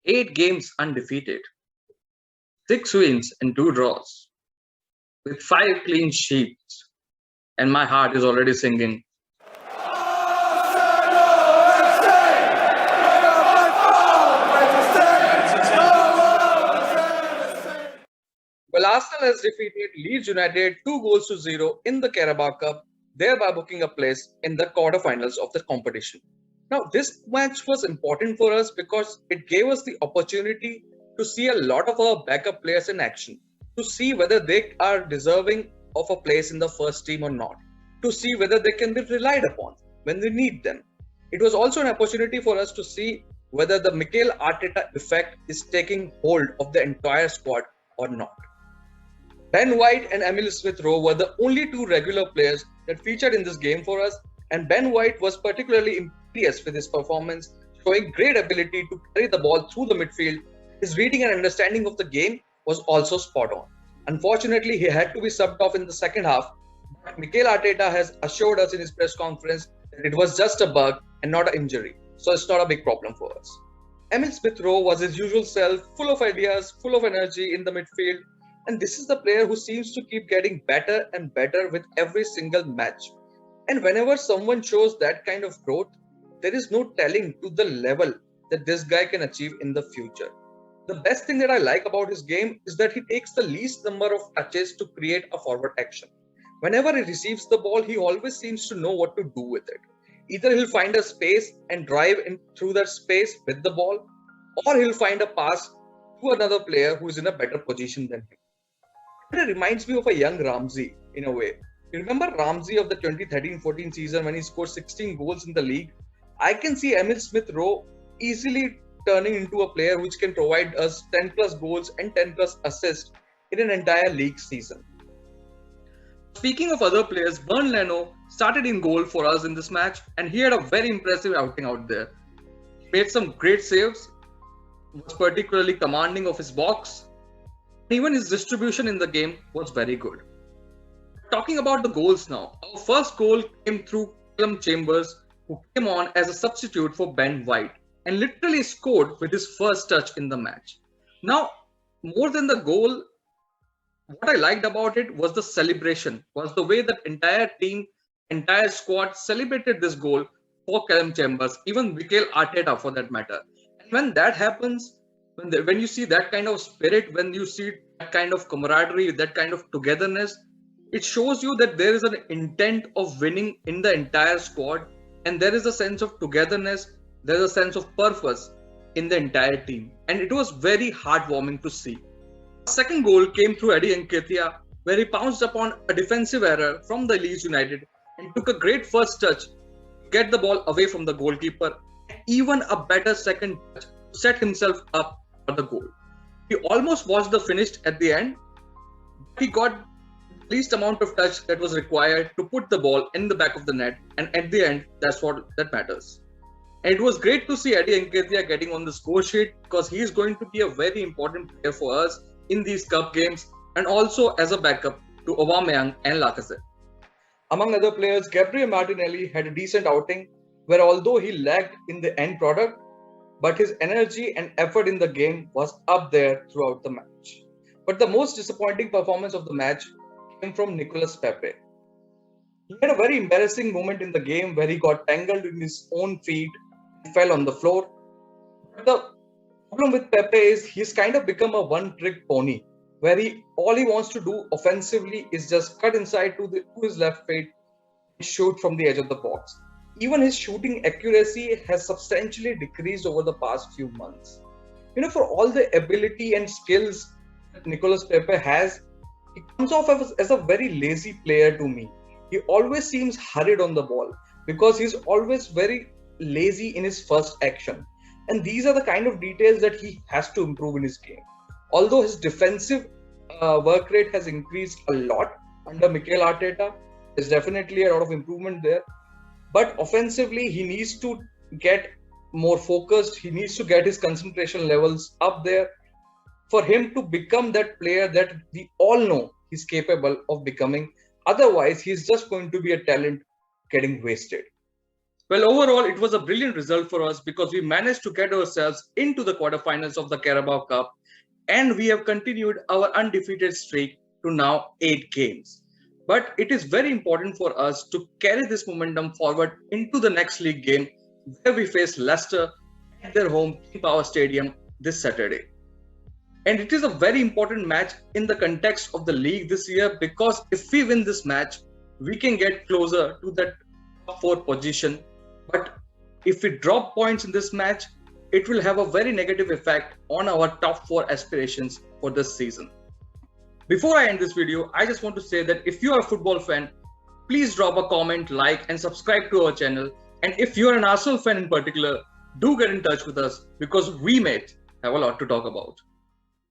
8 games undefeated, 6 wins and 2 draws, with 5 clean sheets, and my heart is already singing. Well, Arsenal has defeated Leeds United 2 goals to 0 in the Carabao Cup, thereby booking a place in the quarterfinals of the competition. Now, this match was important for us because it gave us the opportunity to see a lot of our backup players in action, to see whether they are deserving of a place in the first team or not, to see whether they can be relied upon when we need them. It was also an opportunity for us to see whether the Mikel Arteta effect is taking hold of the entire squad or not. Ben White and Emil Smith Rowe were the only two regular players that featured in this game for us, and Ben White was particularly impressed with his performance, showing great ability to carry the ball through the midfield. His reading and understanding of the game was also spot on. Unfortunately, he had to be subbed off in the second half, but Mikel Arteta has assured us in his press conference that it was just a bug and not an injury, so it's not a big problem for us. Emil Smith Rowe was his usual self, full of ideas, full of energy in the midfield, and this is the player who seems to keep getting better and better with every single match. And whenever someone shows that kind of growth, there is no telling to the level that this guy can achieve in the future. The best thing that I like about his game is that he takes the least number of touches to create a forward action. Whenever he receives the ball, he always seems to know what to do with it. Either he'll find a space and drive in through that space with the ball, or he'll find a pass to another player who is in a better position than him. It reminds me of a young Ramsey in a way. You remember Ramsey of the 2013-14 season when he scored 16 goals in the league? I can see Emil Smith Rowe easily turning into a player which can provide us 10 plus goals and 10 plus assists in an entire league season. Speaking of other players, Bernd Leno started in goal for us in this match, and he had a very impressive outing out there. He made some great saves, was particularly commanding of his box. Even his distribution in the game was very good. Talking about the goals now, our first goal came through Callum Chambers, who came on as a substitute for Ben White and literally scored with his first touch in the match. Now, more than the goal, what I liked about it was the celebration, was the way that entire team, entire squad celebrated this goal for Callum Chambers, even Mikel Arteta for that matter. And when that happens, when you see that kind of spirit, when you see that kind of camaraderie, that kind of togetherness, it shows you that there is an intent of winning in the entire squad, and there is a sense of togetherness, there is a sense of purpose in the entire team, and it was very heartwarming to see. The second goal came through Eddie Nketiah, where he pounced upon a defensive error from the Leeds United and took a great first touch to get the ball away from the goalkeeper, and even a better second touch to set himself up for the goal. He almost was the finish at the end. He got the least amount of touch that was required to put the ball in the back of the net, and at the end, that's what that matters. And it was great to see Eddie Nketiah getting on the score sheet because he is going to be a very important player for us in these cup games and also as a backup to Aubameyang and Lacazette. Among other players, Gabriel Martinelli had a decent outing where although he lagged in the end product, but his energy and effort in the game was up there throughout the match. But the most disappointing performance of the match came from Nicolas Pepe. He had a very embarrassing moment in the game where he got tangled in his own feet and fell on the floor. But the problem with Pepe is he's kind of become a one-trick pony, where all he wants to do offensively is just cut inside to his left foot and shoot from the edge of the box. Even his shooting accuracy has substantially decreased over the past few months. For all the ability and skills that Nicolas Pepe has, he comes off as a very lazy player to me. He always seems hurried on the ball because he's always very lazy in his first action. And these are the kind of details that he has to improve in his game. Although his defensive work rate has increased a lot under Mikel Arteta, there's definitely a lot of improvement there. But offensively, he needs to get more focused. He needs to get his concentration levels up there for him to become that player that we all know he's capable of becoming. Otherwise, he's just going to be a talent getting wasted. Well, overall, it was a brilliant result for us because we managed to get ourselves into the quarterfinals of the Carabao Cup, and we have continued our undefeated streak to now 8 games. But it is very important for us to carry this momentum forward into the next league game where we face Leicester at their home King Power Stadium this Saturday. And it is a very important match in the context of the league this year because if we win this match, we can get closer to that top 4 position. But if we drop points in this match, it will have a very negative effect on our top 4 aspirations for this season. Before I end this video, I just want to say that if you are a football fan, please drop a comment, like, and subscribe to our channel. And if you are an Arsenal fan in particular, do get in touch with us because we might have a lot to talk about.